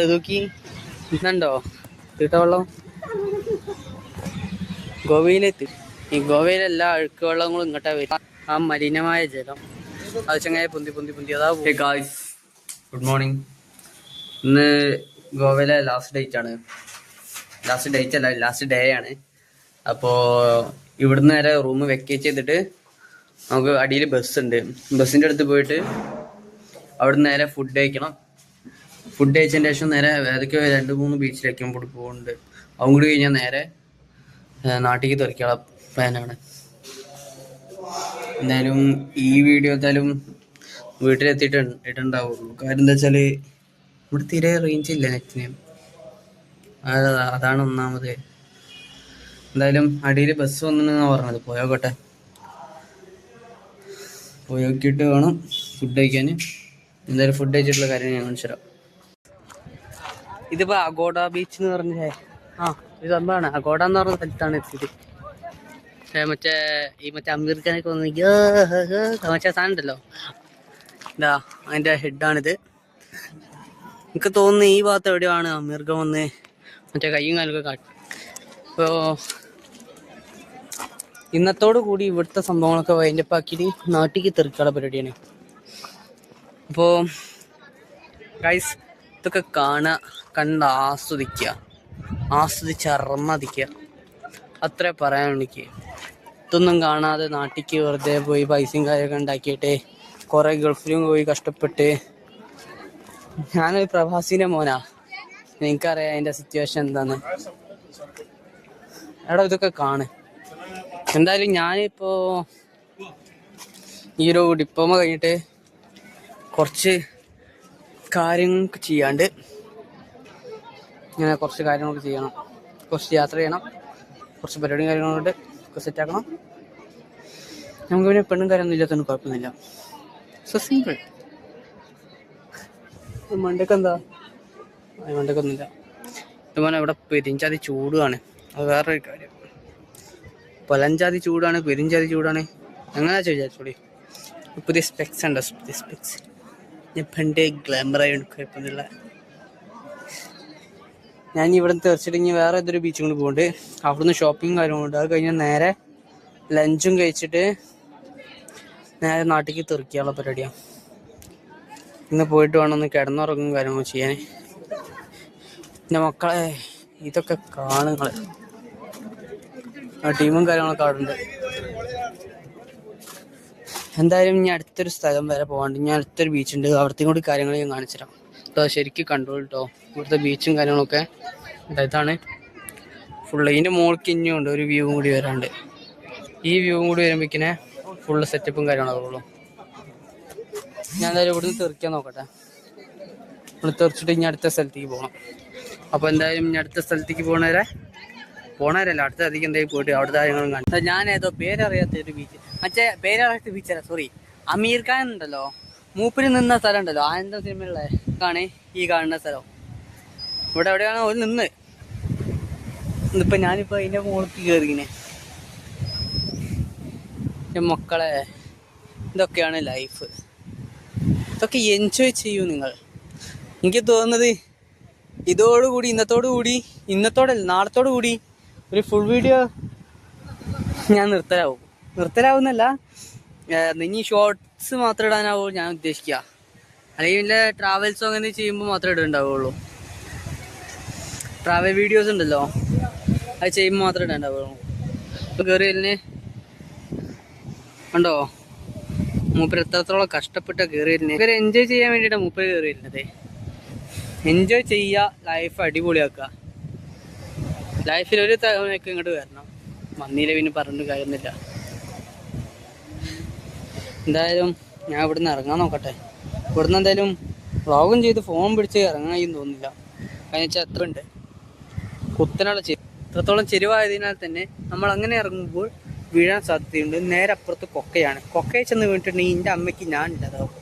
നോക്കി ഇന്നുണ്ടോ തീട്ടവെള്ളം ഗോവയിലെത്തി. ഈ ഗോവയിലെല്ലാ അഴുക്ക് വെള്ളങ്ങളും ഇങ്ങോട്ടാ വരും. ആ മലിനമായ ജലം അത് ചങ്ങായി പൊന്തി പൊന്തി പൊന്തി അതാ. Guys good morning. ഇന്ന് ഗോവയിലെ ലാസ്റ്റ് ഡേറ്റ് ആണ്. ലാസ്റ്റ് ഡേറ്റ് അല്ല, ലാസ്റ്റ് ഡേ ആണ്. അപ്പോൾ ഇവിടുന്ന് നേരെ റൂം വെക്കേറ്റ് ചെയ്തിട്ട് നമുക്ക് അടിയിൽ ബസ്സുണ്ട്. ബസ്സിൻ്റെ അടുത്ത് പോയിട്ട് അവിടുന്ന് നേരെ ഫുഡ് കഴിക്കണം. ഫുഡ് കഴിച്ചതിന് ശേഷം നേരെ ഏതൊക്കെയോ 2-3 ബീച്ചിലേക്കും പോകുന്നുണ്ട്. അതും കൂടി കഴിഞ്ഞാൽ നേരെ നാട്ടിലേക്ക് തെറിക്കാനുള്ള പ്ലാനാണ്. എന്തായാലും ഈ വീഡിയോ എന്തായാലും വീട്ടിലെത്തിയിട്ട് ഇട്ടുണ്ടാവുള്ളൂ. കാര്യം എന്താ വെച്ചാൽ ഇവിടെ തീരെ റേഞ്ച് ഇല്ല നെറ്റിന്. അതാണ് ഒന്നാമത്. എന്തായാലും അടിയിൽ ബസ് വന്നെന്നാണ് പറഞ്ഞത്. പോയോട്ടെ, പോയി നോക്കിയിട്ട് വേണം ഫുഡ് കഴിക്കാൻ. എന്തായാലും ഫുഡ് കഴിച്ചിട്ടുള്ള കാര്യം ഞാൻ കാണിച്ചു തരാം. ഇതിപ്പോ അഗോഡ ബീച്ച് എന്ന് പറഞ്ഞേ, ഇത് സംഭവമാണ്. അഗോഡ എന്ന് പറഞ്ഞ സ്ഥലത്താണ് എത്തിയത്. മറ്റേ അമീർ ഖാനൊക്കെ വന്ന് മറ്റേ സാധനം ഉണ്ടല്ലോ, ഇതാ അതിന്റെ ഹെഡാണിത്. എനിക്ക് തോന്നുന്നു ഈ ഭാഗത്ത് എവിടെയാണ് അമീർ ഖാൻ വന്ന് മറ്റേ കയ്യും കാലൊക്കെ കാട്ടി. അപ്പോൾ ഇന്നത്തോടു കൂടി ഇവിടുത്തെ സംഭവങ്ങളൊക്കെ വൈൻഡപ്പാക്കിയിട്ട് നാട്ടിലേക്ക് തെറിക്കാനുള്ള പരിപാടിയാണ്. അപ്പോൾ ഗൈസ് ഇതൊക്കെ കാണുക, കണ്ട് ആസ്വദിച്ച് അർമ്മതിക്കുക, അത്രേ പറയാനുള്ളൂ എനിക്ക്. ഇതൊന്നും കാണാതെ നാട്ടിലേക്ക് വെറുതെ പോയി പൈസയും കാര്യമൊക്കെ ഉണ്ടാക്കിയിട്ട് കുറേ ഗൾഫിലും പോയി കഷ്ടപ്പെട്ട്. ഞാനൊരു പ്രവാസിൻ്റെ മോനാ, എനിക്കറിയാം അതിൻ്റെ സിറ്റുവേഷൻ എന്താന്ന്. എടാ ഇതൊക്കെ കാണ്. എന്തായാലും ഞാനിപ്പോൾ ഈ ഒരു ഡിപ്ലോമ കഴിഞ്ഞിട്ട് കുറച്ച് കാര്യങ്ങളൊക്കെ ചെയ്യാണ്ട്, ഇങ്ങനെ കുറച്ച് കാര്യങ്ങളൊക്കെ ചെയ്യണം. കുറച്ച് യാത്ര ചെയ്യണം, കുറച്ച് പരിപാടിയും കാര്യങ്ങളുണ്ട്, ഒക്കെ സെറ്റാക്കണം. നമുക്ക് പിന്നെ പെണ്ണും കാര്യമൊന്നും ഇല്ലാത്തതൊന്നും കുഴപ്പമൊന്നുമില്ല. So simple. മണ്ടക്കെന്താ മണ്ടക്കൊന്നുമില്ല. ഇതുപോലെ ഇവിടെ പെരിഞ്ചാതി ചൂടാണ്, അത് വേറൊരു കാര്യം. പലഞ്ചാതി ചൂടാണ്, പെരിഞ്ചാതി ചൂടാണ്. എങ്ങനെയാ ചോദിച്ചോളി. പുതിയ സ്പെക്സ് ഉണ്ടോ? പുതിയ സ്പെക്സ് ഞാൻ പണ്ടേ ഗ്ലാമറായി കുഴപ്പമൊന്നുമില്ല. ഞാൻ ഇവിടെ തെറിച്ചിട്ട് വേറെ ഏതൊരു ബീച്ചും കൊണ്ട് പോകുന്നുണ്ട്. അവിടുന്ന് ഷോപ്പിംഗ് കാര്യങ്ങളുണ്ട്. അത് കഴിഞ്ഞാൽ നേരെ ലഞ്ചും കഴിച്ചിട്ട് നേരെ നാട്ടിലേക്ക് തെറിക്കാനുള്ള പരിപാടിയാണ്. ഇന്ന് പോയിട്ട് വേണം ഒന്ന് കിടന്നുറങ്ങും കാര്യങ്ങളും ചെയ്യാൻ. എൻ്റെ മക്കളെ ഇതൊക്കെ കാണുങ്ങൾ ടീമും കാര്യങ്ങളൊക്കെ അവിടെ ഉണ്ട്. എന്തായാലും ഞാൻ അടുത്തൊരു സ്ഥലം വരെ പോകാണ്ട്. ഞാൻ അടുത്തൊരു ബീച്ചുണ്ട്, അവിടത്തെയും കൂടി കാര്യങ്ങൾ ഞാൻ കാണിച്ചു തരാം. അപ്പോൾ ശരിക്കും കണ്ടോളൂ കേട്ടോ. ഇവിടുത്തെ ബീച്ചും കാര്യങ്ങളൊക്കെ ഇതാണ് ഫുള്ള്. ഇതിൻ്റെ മുകൾക്ക് ഇനിയും ഉണ്ട് ഒരു വ്യൂ കൂടി വരാണ്ട്. ഈ വ്യൂ കൂടി വരുമ്പോഴേക്കിനെ ഫുള്ള് സെറ്റപ്പും കാര്യങ്ങളാകുള്ളൂ. ഞാൻ എന്തായാലും ഇവിടുന്ന് തെറിക്കാൻ നോക്കട്ടെ. ഇവിടെ തെറിച്ചിട്ട് ഇനി അടുത്ത സ്ഥലത്തേക്ക് പോകണം. അപ്പോൾ എന്തായാലും ഇനി അടുത്ത സ്ഥലത്തേക്ക് പോണവരല്ല അടുത്ത സ്ഥലത്തേക്ക് എന്തായാലും പോയിട്ട് അവിടുത്തെ കാര്യങ്ങളും കാണും. ഞാൻ ഏതോ പേരറിയാത്തൊരു ബീച്ച്, മറ്റേ പേരറിയാത്ത ബീച്ചല്ല, സോറി, അമീർ ഖാൻ ഉണ്ടല്ലോ, മൂപ്പര് നിന്ന സ്ഥലം ഉണ്ടല്ലോ, ആനന്ദ സിനിമയുള്ള ആണ് ഈ കാണുന്ന സ്ഥലം. ഇവിടെ എവിടെയാണ് ഒരു നിന്ന്. ഇന്നിപ്പോൾ ഞാനിപ്പോൾ അതിൻ്റെ മുകളിലേക്ക് കയറിയിങ്ങനെ. മക്കളെ ഇതൊക്കെയാണ് ലൈഫ്. ഇതൊക്കെ എൻജോയ് ചെയ്യൂ നിങ്ങൾ. എനിക്ക് തോന്നുന്നത് ഇന്നത്തോടല്ല നാളത്തോടു കൂടി ഒരു ഫുൾ വീഡിയോ ഞാൻ നിർത്തലാവുന്നല്ല, ഇനി ഷോർട്സ് മാത്രം ഇടാനാവും ഞാൻ ഉദ്ദേശിക്കുക. അല്ലെങ്കിൽ ട്രാവൽസോ അങ്ങനെ ചെയ്യുമ്പോൾ മാത്രമേ ഇടുന്നുണ്ടാവുള്ളൂ. ട്രാവൽ വീഡിയോസ് ഉണ്ടല്ലോ, അത് ചെയ്യുമ്പോൾ മാത്രമേ ഇടുന്നുണ്ടാവുള്ളൂ. ഇപ്പോൾ കയറിയതിന് കണ്ടോ മൂപ്പര് എത്രത്തോളം കഷ്ടപ്പെട്ട കയറിയതിന്. ഇവർ എൻജോയ് ചെയ്യാൻ വേണ്ടിയിട്ടാണ് മൂപ്പര് കയറിയിരുന്നത്. എൻജോയ് ചെയ്യുക, ലൈഫ് അടിപൊളിയാക്കുക. ലൈഫിൽ ഒരു തവണയൊക്കെ ഇങ്ങോട്ട് വരണം. വന്നില്ല പിന്നെ പറഞ്ഞിട്ട് കാര്യമൊന്നുമില്ല. എന്തായാലും ഞാൻ ഇവിടുന്ന് ഇറങ്ങാൻ നോക്കട്ടെ. ഇവിടുന്ന് എന്തായാലും വ്ളോഗും ചെയ്ത് ഫോൺ പിടിച്ച് ഇറങ്ങാമെന്ന് തോന്നുന്നില്ല. കാരണം വെച്ചാൽ എത്ര ഉണ്ട് കുത്തനുള്ള ഇത്രത്തോളം ചെരുവായതിനാൽ തന്നെ നമ്മൾ അങ്ങനെ ഇറങ്ങുമ്പോൾ വീഴാൻ സാധ്യതയുണ്ട്. നേരെ അപ്പുറത്ത് കൊക്കയെ ചെന്ന് വീണിട്ടുണ്ടെങ്കിൽ എൻ്റെ അമ്മയ്ക്ക് ഞാൻ ഇല്ലാതാവും.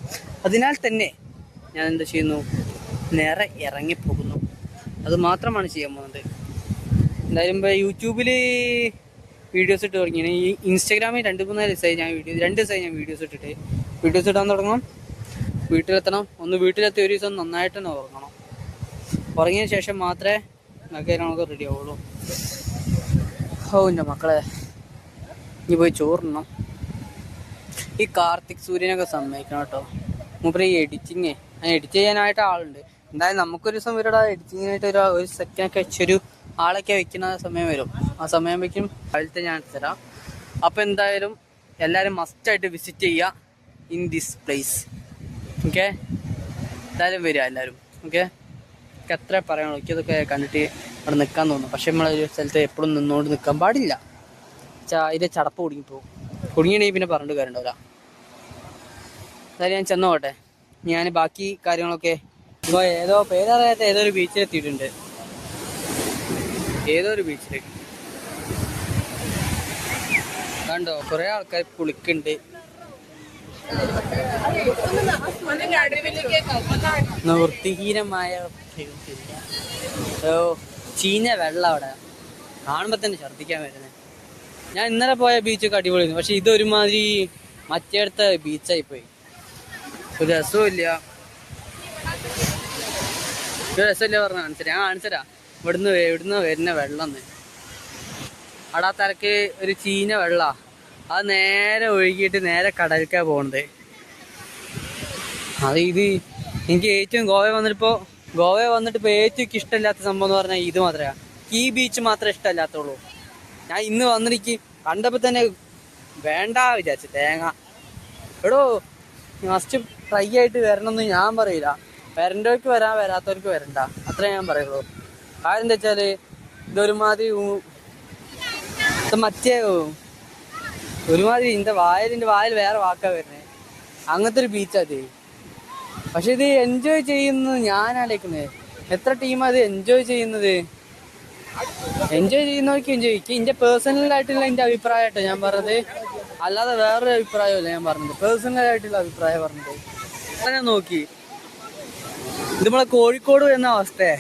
അതിനാൽ തന്നെ ഞാൻ എന്താ ചെയ്യുന്നു, നേരെ ഇറങ്ങിപ്പോകുന്നു. അത് മാത്രമാണ് ചെയ്യാൻ പോകുന്നത്. എന്തായാലും ഇപ്പോൾ യൂട്യൂബിൽ വീഡിയോസ് ഇട്ട് തുടങ്ങിയാണ്. ഈ ഇൻസ്റ്റാഗ്രാമിൽ 2-3 ദിവസമായി ഞാൻ വീഡിയോസ് ഇടാൻ തുടങ്ങും. വീട്ടിലെത്തണം. വീട്ടിലെത്തി ഒരു ദിവസം നന്നായിട്ട് തന്നെ ഉറങ്ങണം. ഉറങ്ങിയതിന് ശേഷം മാത്രമേ നമുക്ക് റെഡി ആവുള്ളൂ. ഓ എൻ്റെ മക്കളെ, ഇനി പോയി ചോറിടണം. ഈ കാർത്തിക് സൂര്യനൊക്കെ സമ്മതിക്കണം കേട്ടോ. മൂപ്പര് ഈ എഡിറ്റിങ് എഡിറ്റ് ചെയ്യാനായിട്ട് ആളുണ്ട്. എന്തായാലും നമുക്കൊരു ദിവസം ഇവരുടെ എഡിറ്റിങ്ങിനായിട്ട് ഒരു സെക്കൻഡൊക്കെ വെച്ചൊരു ആളൊക്കെ വെക്കുന്ന സമയം വരും. ആ സമയം വയ്ക്കും കാലത്തെ ഞാൻ തരാം. അപ്പോൾ എന്തായാലും എല്ലാവരും മസ്റ്റായിട്ട് വിസിറ്റ് ചെയ്യുക ഇൻ ദിസ് പ്ലേസ്. ഓക്കെ, എന്തായാലും വരിക എല്ലാവരും. ഓക്കെ, എനിക്ക് അത്ര പറയണോ. എനിക്കതൊക്കെ കണ്ടിട്ട് അവിടെ നിൽക്കാൻ തോന്നും. പക്ഷെ നമ്മളൊരു സ്ഥലത്ത് എപ്പോഴും നിന്നുകൊണ്ട് നിൽക്കാൻ പാടില്ല. അതിൻ്റെ ചടപ്പ് കുടുങ്ങിപ്പോവും. കുടുങ്ങിയിട്ടുണ്ടെങ്കിൽ പിന്നെ പറഞ്ഞിട്ട് കാര്യമുണ്ടാവില്ല. എന്തായാലും ഞാൻ ചെന്നോട്ടെ. ഞാൻ ബാക്കി കാര്യങ്ങളൊക്കെ ഇപ്പോൾ പേരറിയാത്ത ഏതൊരു ബീച്ചിലെത്തിയിട്ടുണ്ട്. ഏതൊരു ബീച്ചിൽ കണ്ടോ, കുറേ ആൾക്കാർ കുളിക്കുന്നുണ്ട്. വൃത്തിഹീനമായ ചീഞ്ഞ വെള്ളം അവിടെ കാണുമ്പോൾ തന്നെ ഛർദ്ദിക്കാൻ വരുന്നത്. ഞാൻ ഇന്നലെ പോയ ബീച്ചൊക്കെ അടിപൊളിയായിരുന്നു. പക്ഷെ ഇതൊരുമാതിരി മറ്റേടുത്ത ബീച്ചായിപ്പോയി. ഒരു രസമില്ല പറഞ്ഞ കാണിച്ചരാ. ഞാൻ കാണിച്ചരാ ഇവിടുന്ന് വരുന്ന വെള്ളം. അവിടെ ആ തലക്ക് ഒരു ചീഞ്ഞ വെള്ളാ. അത് നേരെ ഒഴുകിയിട്ട് നേരെ കടലിക്കാ പോണത്. ഇത് എനിക്ക് ഏറ്റവും ഗോവ വന്നിട്ട് ഇപ്പോൾ ഏറ്റവും ഇഷ്ടമില്ലാത്ത സംഭവം എന്ന് പറഞ്ഞാൽ ഇത് മാത്രമേ. ഈ ബീച്ച് മാത്രമേ ഇഷ്ടമല്ലാത്തുള്ളൂ. ഞാൻ ഇന്ന് വന്നിട്ട് കണ്ടപ്പോൾ തന്നെ വേണ്ട വിചാരിച്ചു. തേങ്ങ എടോ, മസ്റ്റ് ഫ്രൈ ആയിട്ട് വരണമെന്ന് ഞാൻ പറയില്ല. വരേണ്ടവർക്ക് വരാൻ, വരാത്തവർക്ക് വരണ്ട, അത്രേ ഞാൻ പറയുള്ളൂ. കാര്യം എന്താ വെച്ചാൽ ഇതൊരുമാതിരി ഒരുമാതിരി എൻ്റെ വായിൽ വേറെ വാക്കാ വരുന്നത്. അങ്ങനത്തെ ഒരു ബീച്ചാത്. പക്ഷെ ഇത് എൻജോയ് ചെയ്യുന്നത് ഞാനാലേക്കുന്നത്. എത്ര ടീമാ ഇത് എൻജോയ് ചെയ്യുന്നത്? എൻജോയ് ചെയ്യുന്നവർക്ക് എൻജോയ് ചെയ്യും. എൻ്റെ പേഴ്സണലായിട്ടുള്ള എൻ്റെ അഭിപ്രായമായിട്ടോ ഞാൻ പറഞ്ഞത്, അല്ലാതെ വേറൊരു അഭിപ്രായമല്ല ഞാൻ പറഞ്ഞത്. പേഴ്സണലായിട്ടുള്ള അഭിപ്രായം പറഞ്ഞത്. അങ്ങനെ നോക്കി ഇത് നമ്മളെ കോഴിക്കോട് എന്ന അവസ്ഥയെ.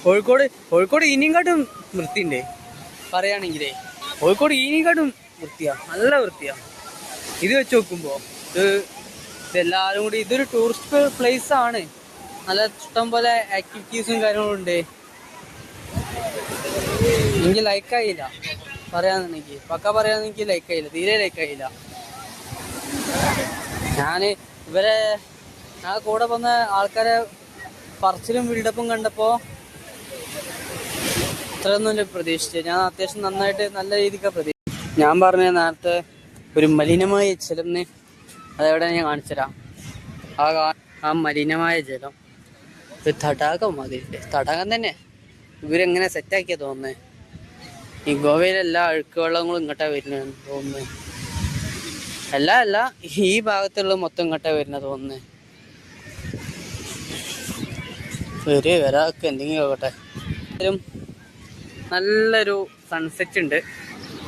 കോഴിക്കോട് ഇനിയും വൃത്തിയുണ്ട് പറയുകയാണെങ്കിലേ. കോഴിക്കോട് ഇനിയും വൃത്തിയാ, നല്ല വൃത്തിയാ. ഇത് വെച്ച് നോക്കുമ്പോൾ ഇതെല്ലാവരും കൂടി ഇതൊരു ടൂറിസ്റ്റ് പ്ലേസ് ആണ്. നല്ല ഇഷ്ടം പോലെ ആക്ടിവിറ്റീസും കാര്യങ്ങളും ഉണ്ട്. എനിക്ക് ലൈക്കായില്ല പറയാന്നെനിക്ക്, പറയാന്നെനിക്ക് ലൈക്കായില്ല, തീരെ ലൈക്കായില്ല. ഞാൻ കൂടെ വന്ന ആൾക്കാരെ പറച്ചിലും ബിൽഡപ്പും കണ്ടപ്പോൾ ഇത്രയൊന്നും പ്രതീക്ഷിച്ചു. ഞാൻ അത്യാവശ്യം നന്നായിട്ട് നല്ല രീതിക്ക് പ്രതീക്ഷിച്ചു. ഞാൻ പറഞ്ഞ നേരത്തെ ഒരു മലിനമായ ജലം, അതെവിടെ ഞാൻ കാണിച്ചുതരാം. ആ മലിനമായ ജലം ഒരു തടാകം മാതിരി. തടാകം തന്നെ ഇവരെങ്ങനെ സെറ്റാക്കിയാ തോന്നുന്നത്. ഈ ഗോവയിലെല്ലാ അഴുക്ക് വെള്ളങ്ങളും ഇങ്ങോട്ടാ വരുന്നതെന്ന് തോന്നുന്നത്. അല്ല ഈ ഭാഗത്തുള്ള മൊത്തം ഇങ്ങോട്ടാ വരുന്നത് തോന്നുന്നത്. വരാക്കെ എന്തെങ്കിലും ആകട്ടെ. നല്ലൊരു സൺസെറ്റ് ഉണ്ട്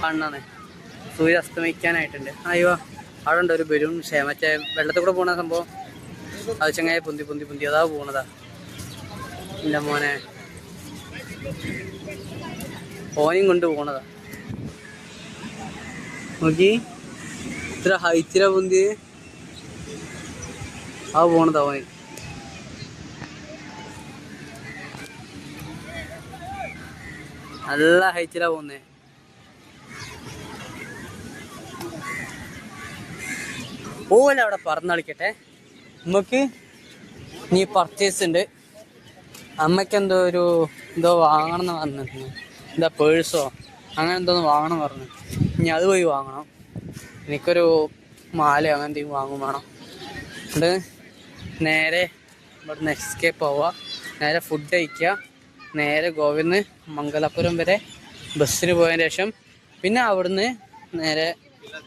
കാണാണ്. സൂര്യ അസ്തമിക്കാനായിട്ടുണ്ട്. അയ്യോ, അവിടെ ഉണ്ട് ഒരു ബലൂൺ. മറ്റേ വെള്ളത്തിൽ കൂടെ പോണ സംഭവം. അത് ചങ്ങായി പൊന്തി അതാ പോണതാ. ഇല്ല മോനെ, ഓനെയും കൊണ്ട് പോണതാ. നോക്കി ഇത്ര ഹൈറ്റില പൊന്തി ആ പോണതാ ഓന്. നല്ല ഹൈറ്റിലാ പോകുന്നേ. പോലെ അവിടെ പറന്നളിക്കട്ടെ. നമുക്ക് ഇനി പർച്ചേസ് ഉണ്ട്. അമ്മയ്ക്ക് എന്തോ വാങ്ങണം എന്ന് പറഞ്ഞിരുന്നു. എന്താ പേഴ്സോ അങ്ങനെ എന്തോന്ന് വാങ്ങണം പറഞ്ഞു. ഇനി അത് പോയി വാങ്ങണം. എനിക്കൊരു മാല അങ്ങനെ എന്തെങ്കിലും വാങ്ങും വേണം. അത് നേരെ ഇവിടുന്ന് എസ്കേപ്പ് ആവുക, നേരെ ഫുഡ് കഴിക്കുക, നേരെ ഗോവയിൽ നിന്ന് മംഗലാപുരം വരെ ബസ്സിന് പോയതിന് ശേഷം പിന്നെ അവിടുന്ന് നേരെ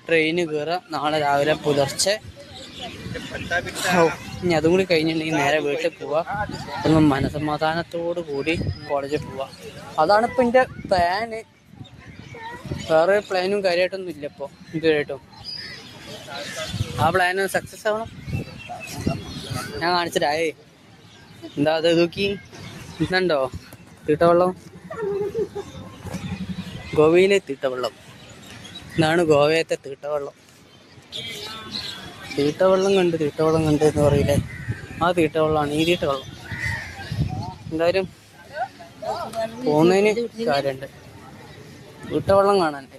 ട്രെയിന് കയറുക. നാളെ രാവിലെ പുലർച്ചെ. ഇനി അതും കൂടി കഴിഞ്ഞിട്ടുണ്ടെങ്കിൽ നേരെ വീട്ടിൽ പോവുക. ഒന്ന് മനസമാധാനത്തോടു കൂടി കോളേജിൽ പോവുക. അതാണ് ഇപ്പം എൻ്റെ പ്ലാന്. വേറെ പ്ലാനും കാര്യമായിട്ടൊന്നും ഇല്ല ഇപ്പോൾ ഇതുവരെയായിട്ടും. ആ പ്ലാന് സക്സസ് ആവണം. ഞാൻ കാണിച്ചിട്ടായേ. എന്താ അത് നോക്കി ഇന്നുണ്ടോ തീട്ടവെള്ളം? ഗോവയിലെ തീട്ടവെള്ളം. ഇതാണ് ഗോവയത്തെ തീട്ടവെള്ളം. തീട്ടവെള്ളം കണ്ട് എന്ന് പറയില്ലേ, ആ തീട്ടവെള്ളമാണ് ഈ തീട്ടവെള്ളം. എന്തായാലും പോകുന്നതിന് കാര്യമുണ്ട്. വീട്ടുവെള്ളം കാണാനുണ്ട്.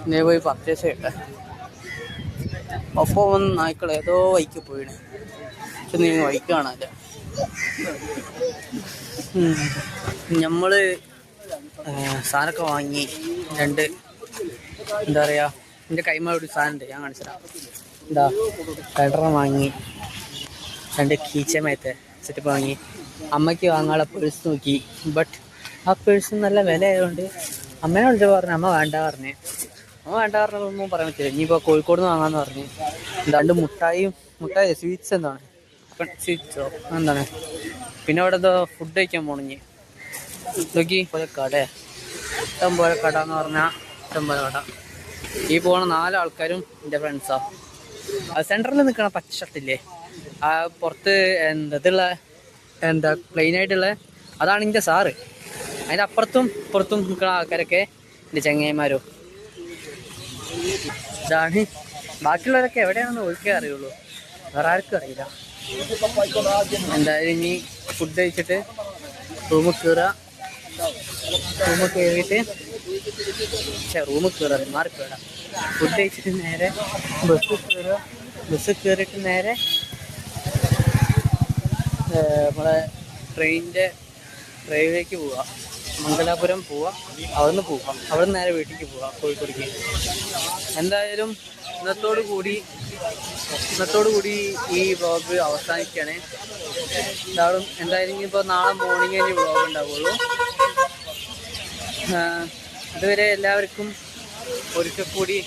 ഇതേ പോയി പർച്ചേസ് ചെയ്യട്ടെ. ഒപ്പം വന്ന് നായ്ക്കൾ ഏതോ വൈക്ക് പോയിണ്. പക്ഷെ നീ വൈക്ക് കാണാനില്ല. നമ്മള് സാധനമൊക്കെ വാങ്ങി. രണ്ട് എന്താ പറയുക, എൻ്റെ കൈമ ഒരു സാധനം ഉണ്ട്, ഞാൻ കാണിച്ചുതരാം. എന്താ കടറ വാങ്ങി, രണ്ട് കീച്ചമയത്തെ സെറ്റപ്പ് വാങ്ങി. അമ്മയ്ക്ക് വാങ്ങാനുള്ള പേഴ്സ് നോക്കി. ബട്ട് ആ പേഴ്സ് നല്ല വില ആയതുകൊണ്ട് അമ്മേനെ വിളിച്ച് പറഞ്ഞു. അമ്മ വേണ്ട പറഞ്ഞ്. അമ്മ വേണ്ട പറഞ്ഞൊന്നും പറയാൻ പറ്റില്ല. ഇനിയിപ്പോൾ കോഴിക്കോട് നിന്ന് വാങ്ങാമെന്ന് പറഞ്ഞ്. രണ്ട് മുട്ടായി സ്വീറ്റ്സ് എന്താണ് സ്വീറ്റ്സോ എന്താണ്. പിന്നെ അവിടെ എന്തോ ഫുഡ് കഴിക്കാൻ പോകണമെങ്കിൽ നോക്കി പോലെ കട, ഇഷ്ടം പോലെ കട എന്ന് പറഞ്ഞാൽ ഇഷ്ടം പോലെ കട. ഈ പോണ 4 ആൾക്കാരും എൻ്റെ ഫ്രണ്ട്സാണ്. അത് സെൻറ്ററിൽ നിൽക്കണ പച്ച ഷർട്ടില്ലേ, ആ പുറത്ത് എന്താ പ്ലെയിനായിട്ടുള്ള അതാണ് എൻ്റെ സാറ്. അതിൻ്റെ അപ്പുറത്തും പുറത്തും നിൽക്കുന്ന ആൾക്കാരൊക്കെ എൻ്റെ ചങ്ങായിമാരോ. ഇതാണ്. ബാക്കിയുള്ളവരൊക്കെ എവിടെയാണെന്ന് ഓർക്കേ അറിയുള്ളൂ, വേറെ ആർക്കും അറിയില്ല. എന്തായാലും ഇനി ഫുഡ് കഴിച്ചിട്ട് റൂമിൽ കയറിയിട്ട് മാറിക്കയറാം. ഫുഡ് കഴിച്ചിട്ട് നേരെ ബസ് കയറിയിട്ട് നേരെ നമ്മളെ ട്രെയിനിലേക്ക് പോവുക. മംഗലാപുരം പോവുക, അവിടെ നിന്ന് നേരെ വീട്ടിലേക്ക് പോവുക, കോഴിക്കോടേക്ക്. എന്തായാലും ഇന്നത്തോടു കൂടി ഈ വ്ളോഗ് അവസാനിക്കുകയാണ്. എന്തായാലും ഇനിയിപ്പോൾ നാളെ മോർണിംഗ് ഇനി വ്ളോഗ് ഉണ്ടാവുള്ളൂ. അതുവരെ എല്ലാവർക്കും ഒരിക്കൽ കൂടി